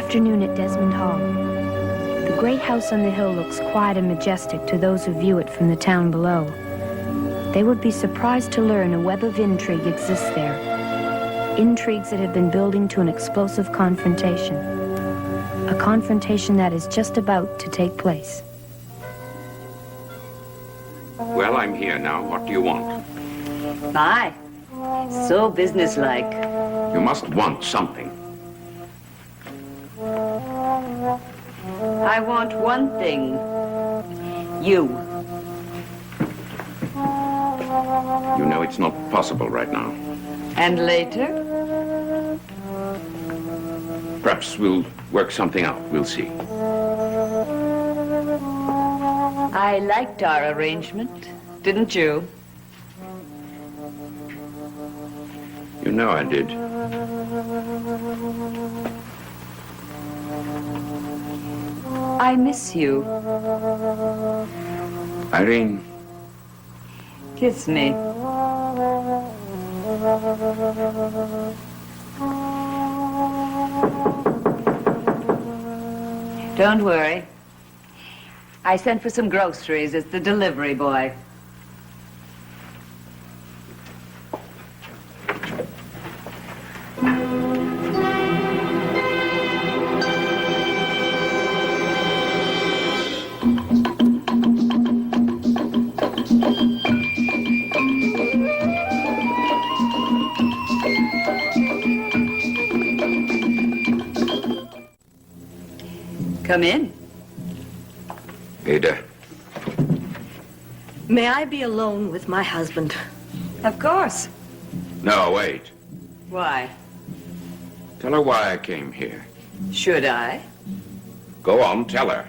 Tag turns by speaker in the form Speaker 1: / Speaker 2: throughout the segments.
Speaker 1: afternoon at Desmond Hall. The great house on the hill looks quiet and majestic to those who view it from the town below. They would be surprised to learn a web of intrigue exists there. Intrigues that have been building to an explosive confrontation. A confrontation that is just about to take place.
Speaker 2: Well, I'm here now. What do you want?
Speaker 3: My, so businesslike.
Speaker 2: You must want something.
Speaker 3: I want one thing. You.
Speaker 2: You know it's not possible right now.
Speaker 3: And later?
Speaker 2: Perhaps we'll work something out. We'll see.
Speaker 3: I liked our arrangement, didn't you?
Speaker 2: You know I did.
Speaker 3: I miss you.
Speaker 2: Irene.
Speaker 3: Kiss me. Don't worry. I sent for some groceries as the delivery boy. Come in.
Speaker 2: Ada.
Speaker 4: May I be alone with my husband?
Speaker 3: Of course.
Speaker 2: No, wait.
Speaker 3: Why?
Speaker 2: Tell her why I came here.
Speaker 3: Should I?
Speaker 2: Go on, tell her.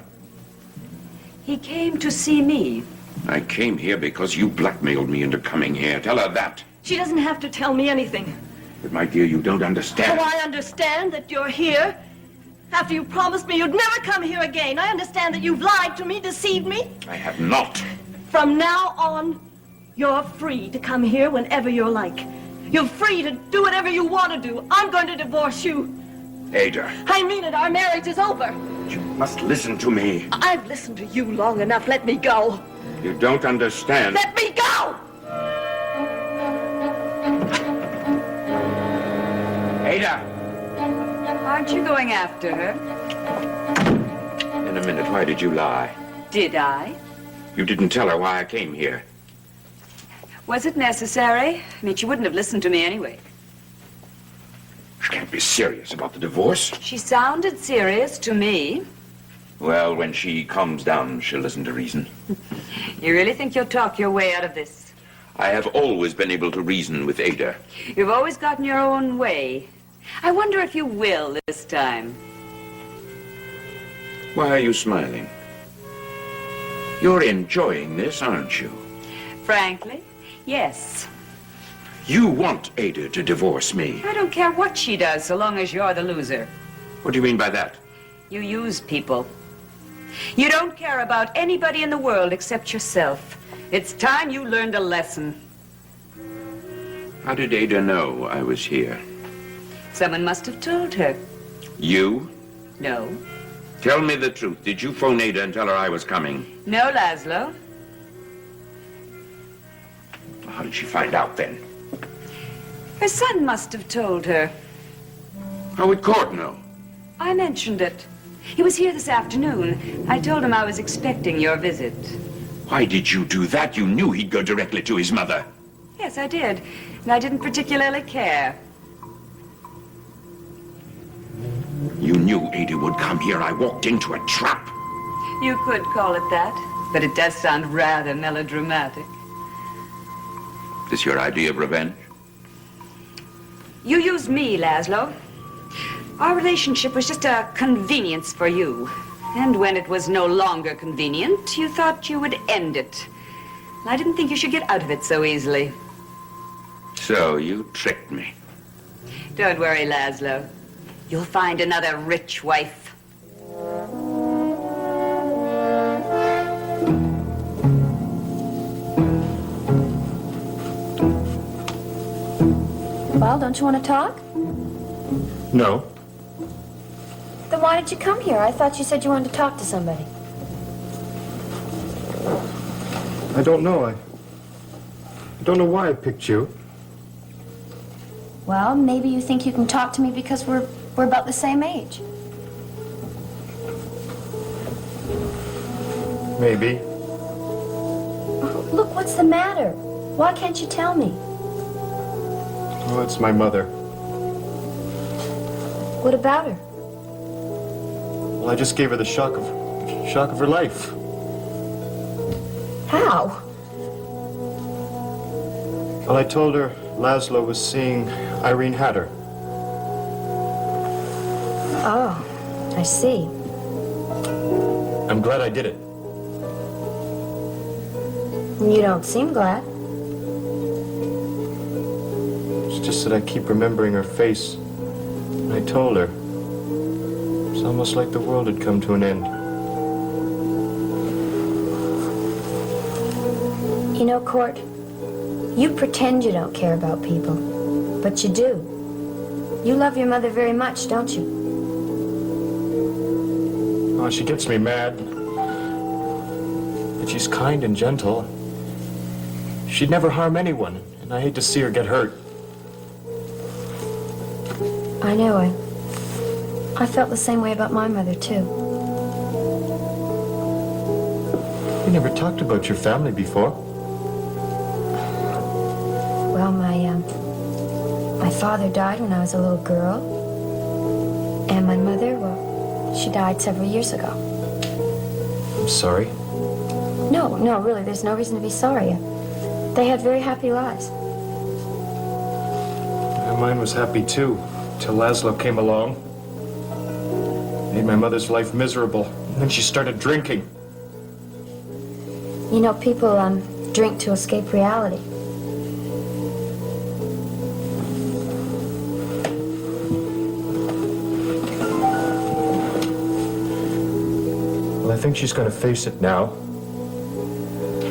Speaker 3: He came to see me.
Speaker 2: I came here because you blackmailed me into coming here. Tell her that.
Speaker 4: She doesn't have to tell me anything.
Speaker 2: But my dear, you don't
Speaker 4: Oh,
Speaker 2: understand.
Speaker 4: I understand that you're here. After you promised me you'd never come here again. I understand that you've lied to me, deceived me.
Speaker 2: I have not.
Speaker 4: From now on, you're free to come here whenever you're like. You're free to do whatever you want to do. I'm going to divorce you.
Speaker 2: Ada.
Speaker 4: I mean it. Our marriage is over.
Speaker 2: You must listen to me.
Speaker 4: I've listened to you long enough. Let me go.
Speaker 2: You don't understand.
Speaker 4: Let me go!
Speaker 2: Ada!
Speaker 3: Aren't you going after her?
Speaker 2: In a minute, why did you lie?
Speaker 3: Did I?
Speaker 2: You didn't tell her why I came here.
Speaker 3: Was it necessary? I mean, she wouldn't have listened to me anyway.
Speaker 2: She can't be serious about the divorce.
Speaker 3: She sounded serious to me.
Speaker 2: Well, when she calms down, she'll listen to reason.
Speaker 3: You really think you'll talk your way out of this?
Speaker 2: I have always been able to reason with Ada.
Speaker 3: You've always gotten your own way. I wonder if you will this time.
Speaker 2: Why are you smiling? You're enjoying this, aren't you?
Speaker 3: Frankly, yes.
Speaker 2: You want Ada to divorce me.
Speaker 3: I don't care what she does so long as you're the loser.
Speaker 2: What do you mean by that?
Speaker 3: You use people. You don't care about anybody in the world except yourself. It's time you learned a lesson.
Speaker 2: How did Ada know I was here?
Speaker 3: Someone must have told her.
Speaker 2: You?
Speaker 3: No.
Speaker 2: Tell me the truth. Did you phone Ada and tell her I was coming?
Speaker 3: No, Laszlo.
Speaker 2: How did she find out then?
Speaker 3: Her son must have told her.
Speaker 2: How would Court know?
Speaker 3: I mentioned it. He was here this afternoon. I told him I was expecting your visit.
Speaker 2: Why did you do that? You knew he'd go directly to his mother.
Speaker 3: Yes, I did. And I didn't particularly care.
Speaker 2: You knew Ada would come here. I walked into a trap.
Speaker 3: You could call it that, but it does sound rather melodramatic.
Speaker 2: This your idea of revenge?
Speaker 3: You used me, Laszlo. Our relationship was just a convenience for you. And when it was no longer convenient, you thought you would end it. I didn't think you should get out of it so easily.
Speaker 2: So you tricked me.
Speaker 3: Don't worry, Laszlo. You'll find another rich wife.
Speaker 1: Well, don't you want to talk?
Speaker 5: No.
Speaker 1: Then why did you come here? I thought you said you wanted to talk to somebody.
Speaker 5: I don't know. I don't know why I picked you.
Speaker 1: Well, maybe you think you can talk to me because we're about the same age.
Speaker 5: Maybe.
Speaker 1: Oh, look, what's the matter? Why can't you tell me?
Speaker 5: Oh, it's my mother.
Speaker 1: What about her?
Speaker 5: Well, I just gave her the shock of her life.
Speaker 1: How?
Speaker 5: Well, I told her Laszlo was seeing Irene Hatter.
Speaker 1: Oh, I see.
Speaker 5: I'm glad I did it.
Speaker 1: You don't seem glad.
Speaker 5: It's just that I keep remembering her face. And I told her. It's almost like the world had come to an end.
Speaker 1: You know, Court, you pretend you don't care about people, but you do. You love your mother very much, don't you?
Speaker 5: Oh, she gets me mad. But she's kind and gentle. She'd never harm anyone, and I hate to see her get hurt.
Speaker 1: I know. I felt the same way about my mother, too.
Speaker 5: We never talked about your family before.
Speaker 1: Well, my father died when I was a little girl. And my mother, well, she died several years ago.
Speaker 5: I'm sorry.
Speaker 1: No, really, there's no reason to be sorry. They had very happy lives.
Speaker 5: Mine was happy, too, till Laszlo came along. Made my mother's life miserable. And then she started drinking.
Speaker 1: You know, people drink to escape reality.
Speaker 5: Well, I think she's going to face it now.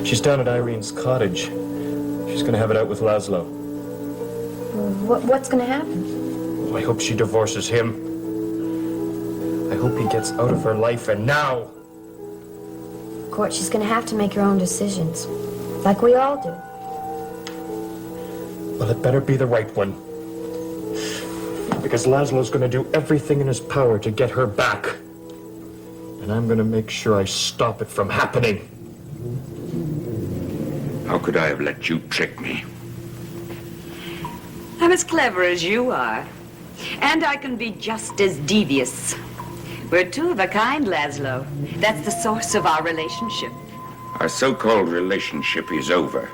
Speaker 5: She's down at Irene's cottage. She's going to have it out with Laszlo.
Speaker 1: What's going to happen?
Speaker 5: Well, I hope she divorces him. I hope he gets out of her life, and now.
Speaker 1: Court, she's going to have to make her own decisions, like we all do.
Speaker 5: Well, it better be the right one. Because Laszlo's going to do everything in his power to get her back. And I'm going to make sure I stop it from happening.
Speaker 2: How could I have let you trick me?
Speaker 3: I'm as clever as you are. And I can be just as devious. We're two of a kind, Laszlo. That's the source of our relationship.
Speaker 2: Our so-called relationship is over.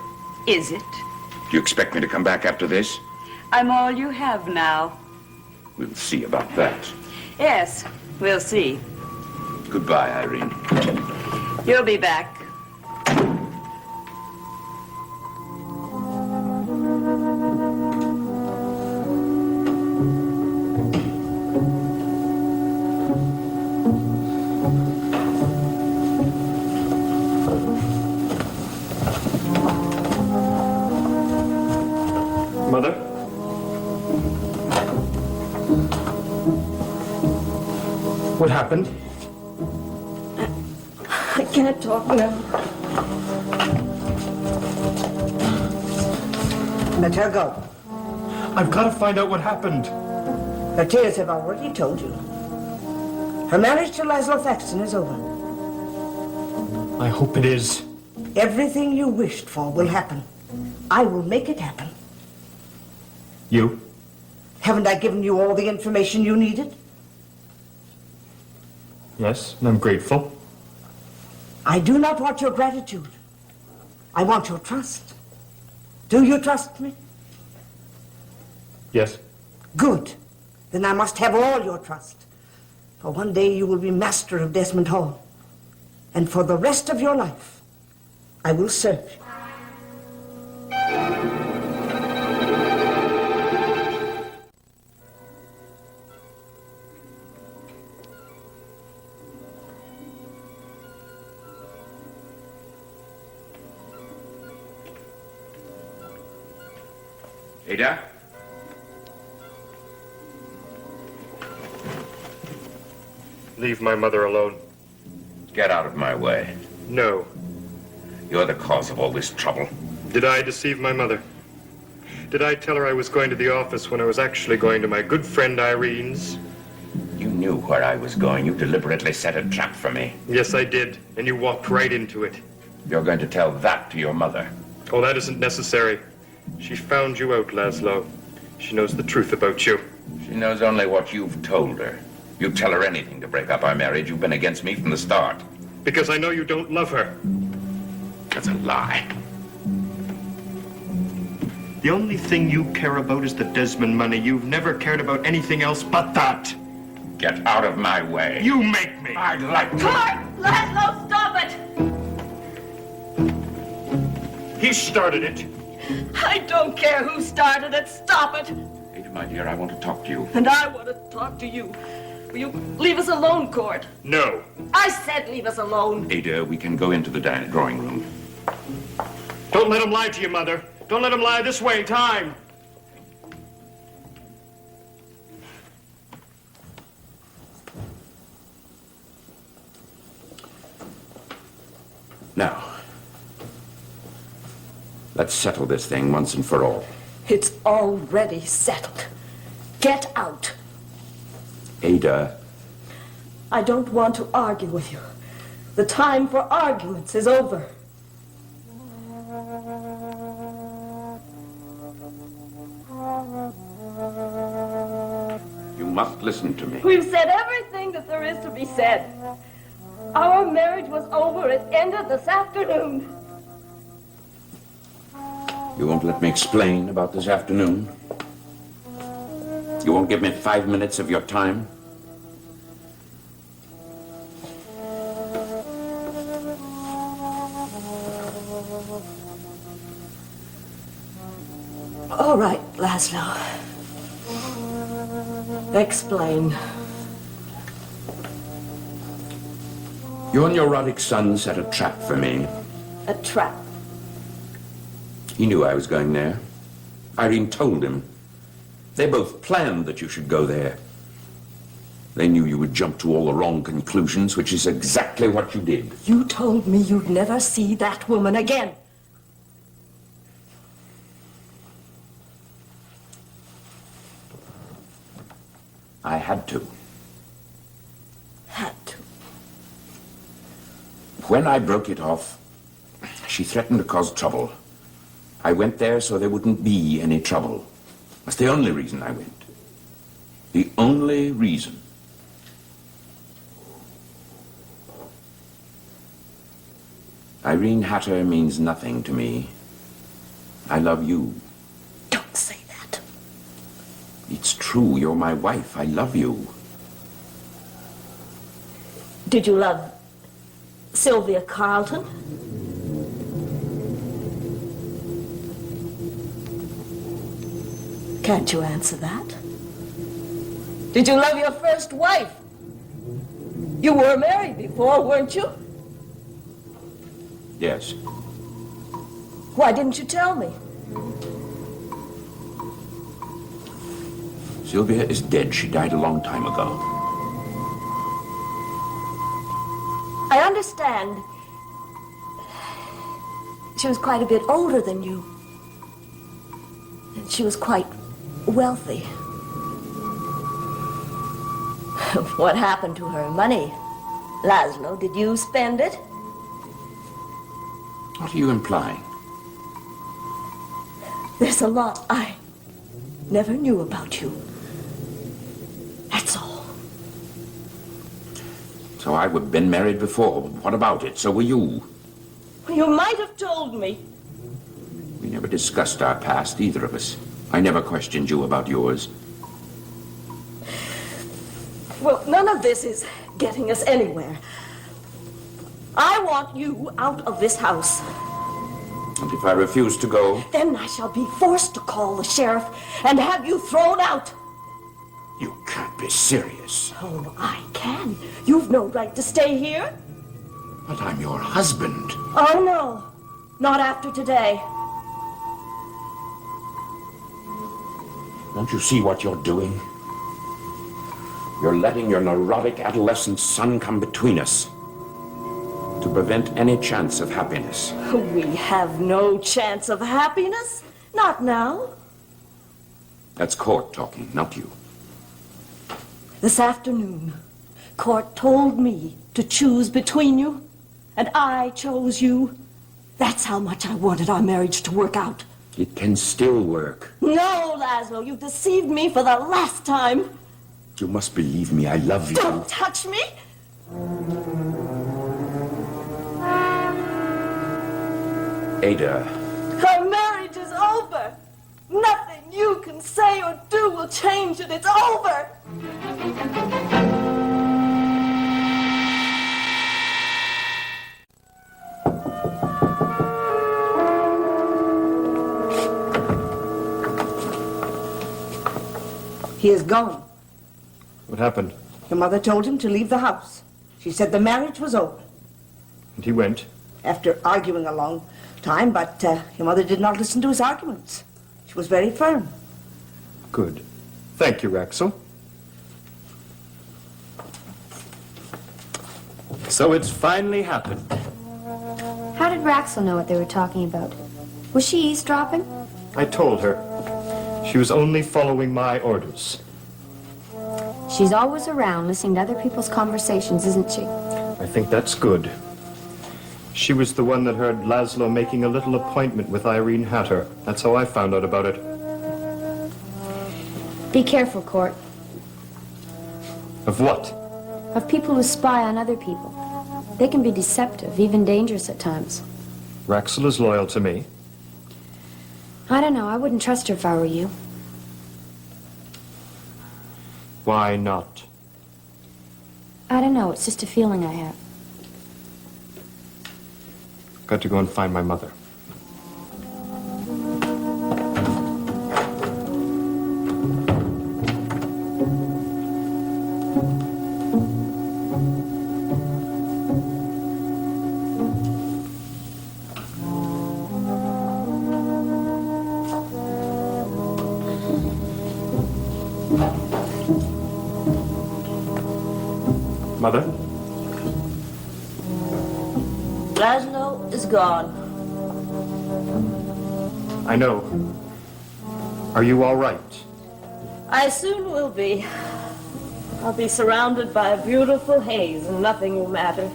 Speaker 3: Is it?
Speaker 2: Do you expect me to come back after this?
Speaker 3: I'm all you have now.
Speaker 2: We'll see about that.
Speaker 3: Yes, we'll see.
Speaker 2: Goodbye, Irene.
Speaker 3: You'll be back.
Speaker 5: Mother? What happened?
Speaker 4: I can't talk now.
Speaker 6: Let her go.
Speaker 5: I've got to find out what happened.
Speaker 6: Her tears have already told you. Her marriage to Laszlo Thaxton is over.
Speaker 5: I hope it is.
Speaker 6: Everything you wished for will happen. I will make it happen.
Speaker 5: You?
Speaker 6: Haven't I given you all the information you needed?
Speaker 5: Yes, and I'm grateful.
Speaker 6: I do not want your gratitude. I want your trust. Do you trust me?
Speaker 5: Yes.
Speaker 6: Good. Then I must have all your trust. For one day you will be master of Desmond Hall. And for the rest of your life, I will serve you.
Speaker 2: Ada?
Speaker 5: Leave my mother alone.
Speaker 2: Get out of my way.
Speaker 5: No.
Speaker 2: You're the cause of all this trouble.
Speaker 5: Did I deceive my mother? Did I tell her I was going to the office when I was actually going to my good friend Irene's?
Speaker 2: You knew where I was going. You deliberately set a trap for me.
Speaker 5: Yes, I did, and you walked right into it.
Speaker 2: You're going to tell that to your mother.
Speaker 5: Oh, that isn't necessary. She found you out, Laszlo. She knows the truth about you.
Speaker 2: She knows only what you've told her. You tell her anything to break up our marriage. You've been against me from the start.
Speaker 5: Because I know you don't love her.
Speaker 2: That's a lie.
Speaker 5: The only thing you care about is the Desmond money. You've never cared about anything else but that.
Speaker 2: Get out of my way.
Speaker 5: You make me.
Speaker 2: I'd like to.
Speaker 4: Clark! Laszlo, stop it!
Speaker 5: He started it.
Speaker 4: I don't care who started it. Stop it!
Speaker 2: Ada, my dear, I want to talk to you.
Speaker 4: And I want to talk to you. Will you leave us alone, Cord?
Speaker 5: No.
Speaker 4: I said leave us alone.
Speaker 2: Ada, we can go into the drawing room.
Speaker 5: Don't let him lie to you, Mother. Don't let him lie this way in time.
Speaker 2: Now, let's settle this thing once and for all.
Speaker 4: It's already settled. Get out.
Speaker 2: Ada,
Speaker 4: I don't want to argue with you. The time for arguments is over.
Speaker 2: you must listen to me.
Speaker 4: We've said everything that there is to be said. Our marriage was over. It ended this afternoon.
Speaker 2: You won't let me explain about this afternoon? You won't give me 5 minutes of your time?
Speaker 4: All right, Laszlo. Explain.
Speaker 2: Your neurotic son set a trap for me.
Speaker 4: A trap.
Speaker 2: He knew I was going there. Irene told him. They both planned that you should go there. They knew you would jump to all the wrong conclusions, which is exactly what you did.
Speaker 4: You told me you'd never see that woman again.
Speaker 2: I had to.
Speaker 4: Had to.
Speaker 2: When I broke it off, she threatened to cause trouble. I went there so there wouldn't be any trouble. That's the only reason I went. The only reason. Irene Hatter means nothing to me. I love you.
Speaker 4: Don't say that.
Speaker 2: It's true. You're my wife. I love you.
Speaker 4: Did you love Sylvia Carlton? Can't you answer that? Did you love your first wife? You were married before, weren't you?
Speaker 2: Yes.
Speaker 4: Why didn't you tell me?
Speaker 2: Sylvia is dead. She died a long time ago.
Speaker 4: I understand. She was quite a bit older than you. And she was quite wealthy. What happened to her money? Laszlo, did you spend it?
Speaker 2: What are you implying?
Speaker 4: There's a lot I never knew about you. That's all.
Speaker 2: So I would have been married before. What about it? So were you.
Speaker 4: You might have told me.
Speaker 2: We never discussed our past, either of us. I never questioned you about yours.
Speaker 4: Well, none of this is getting us anywhere. I want you out of this house.
Speaker 2: And if I refuse to go,
Speaker 4: Then I shall be forced to call the sheriff and have you thrown out.
Speaker 2: you can't be serious.
Speaker 4: Oh, I can. You've no right to stay here.
Speaker 2: But I'm your husband.
Speaker 4: Oh, no. Not after today.
Speaker 2: Don't you see what you're doing? You're letting your neurotic adolescent son come between us to prevent any chance of happiness.
Speaker 4: We have no chance of happiness. Not now.
Speaker 2: That's Court talking, not you.
Speaker 4: This afternoon, Court told me to choose between you, and I chose you. That's how much I wanted our marriage to work out.
Speaker 2: It can still work.
Speaker 4: No, Laszlo, you've deceived me for the last time.
Speaker 2: You must believe me, I love you.
Speaker 4: Don't touch me.
Speaker 2: Ada.
Speaker 4: Our marriage is over. Nothing you can say or do will change it. It's over.
Speaker 6: He is gone.
Speaker 5: What happened?
Speaker 6: Your mother told him to leave the house. She said the marriage was over.
Speaker 5: And he went?
Speaker 6: After arguing a long time, but your mother did not listen to his arguments. She was very firm.
Speaker 5: Good. Thank you, Axel. So it's finally happened.
Speaker 1: How did Raxel know what they were talking about? Was she eavesdropping?
Speaker 5: I told her. She was only following my orders.
Speaker 1: She's always around listening to other people's conversations, isn't she?
Speaker 5: I think that's good. She was the one that heard Laszlo making a little appointment with Irene Hatter. That's how I found out about it.
Speaker 1: Be careful, Court.
Speaker 5: Of what?
Speaker 1: Of people who spy on other people. They can be deceptive, even dangerous at times.
Speaker 5: Raxel is loyal to me.
Speaker 1: I don't know. I wouldn't trust her if I were you.
Speaker 5: Why not?
Speaker 1: I don't know. It's just a feeling I have.
Speaker 5: Got to go and find my mother. Mother?
Speaker 4: Laszlo is gone.
Speaker 5: I know. Are you all right?
Speaker 4: I soon will be. I'll be surrounded by a beautiful haze and nothing will matter.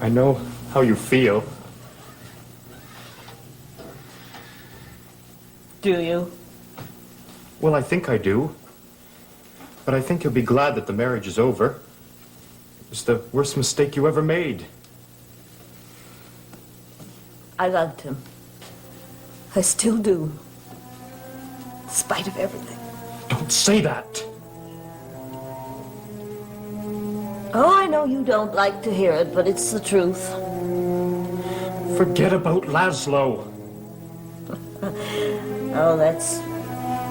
Speaker 5: I know how you feel.
Speaker 4: Do you?
Speaker 5: Well, I think I do. But I think you'll be glad that the marriage is over. It was the worst mistake you ever made.
Speaker 4: I loved him. I still do. In spite of everything.
Speaker 5: Don't say that.
Speaker 4: Oh, I know you don't like to hear it, but it's the truth.
Speaker 5: Forget about Laszlo.
Speaker 4: Oh, that's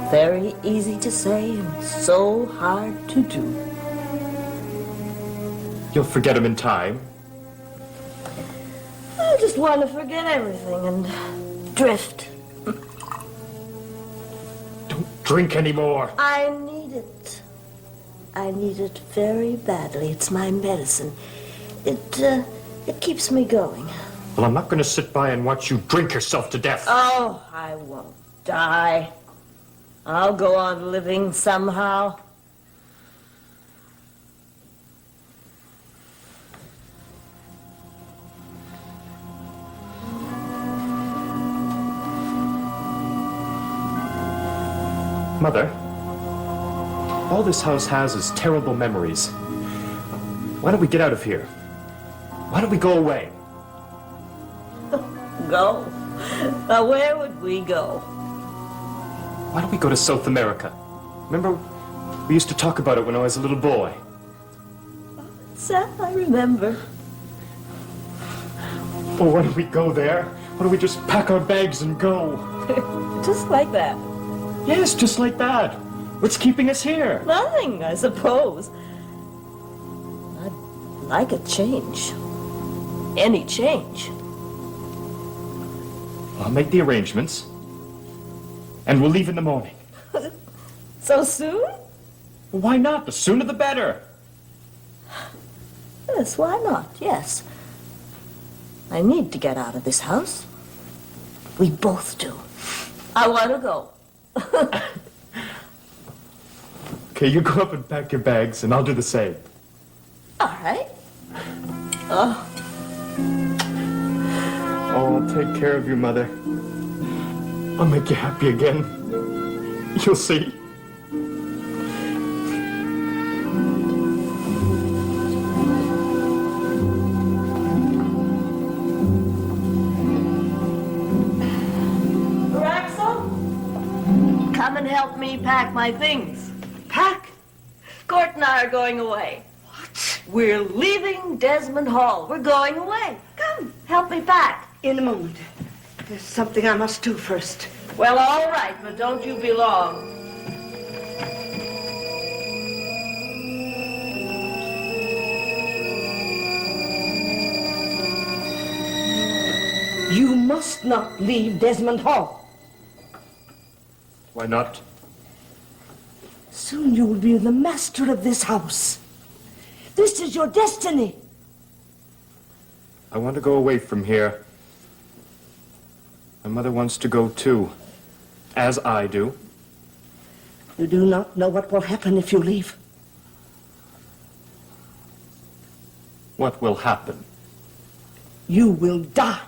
Speaker 4: very easy to say and so hard to do.
Speaker 5: You'll forget him in time.
Speaker 4: I just want to forget everything and drift.
Speaker 5: Don't drink anymore.
Speaker 4: I need it. I need it very badly. It's my medicine. It keeps me going.
Speaker 5: Well, I'm not going to sit by and watch you drink yourself to death.
Speaker 4: Oh, I won't die. I'll go on living somehow.
Speaker 5: Mother, all this house has is terrible memories. Why don't we get out of here? Why don't we go away?
Speaker 4: Go? Now, where would we go?
Speaker 5: Why don't we go to South America? Remember, we used to talk about it when I was a little boy.
Speaker 4: Sam, I remember.
Speaker 5: Well, why don't we go there? Why don't we just pack our bags and go?
Speaker 4: Just like that.
Speaker 5: Yes, just like that. What's keeping us here?
Speaker 4: Nothing, I suppose. I'd like a change. Any change.
Speaker 5: I'll make the arrangements. And we'll leave in the morning.
Speaker 4: So soon?
Speaker 5: Why not? The sooner the better.
Speaker 4: Yes, why not? Yes. I need to get out of this house. We both do. I want to go.
Speaker 5: Okay, you go up and pack your bags, and I'll do the same.
Speaker 4: All right. Oh,
Speaker 5: Oh, I'll take care of you, Mother. I'll make you happy again. You'll see.
Speaker 4: Raxel, come and help me pack my things.
Speaker 6: Pack?
Speaker 4: Court and I are going away. What? We're leaving Desmond Hall. We're going away. Come, help me pack.
Speaker 6: In a moment. There's something I must do first.
Speaker 4: Well, all right, but don't you be long.
Speaker 6: You must not leave Desmond Hall.
Speaker 5: Why not?
Speaker 6: Soon you will be the master of this house. This is your destiny.
Speaker 5: I want to go away from here. My mother wants to go too, as I do.
Speaker 6: You do not know what will happen if you leave.
Speaker 5: What will happen?
Speaker 6: You will die.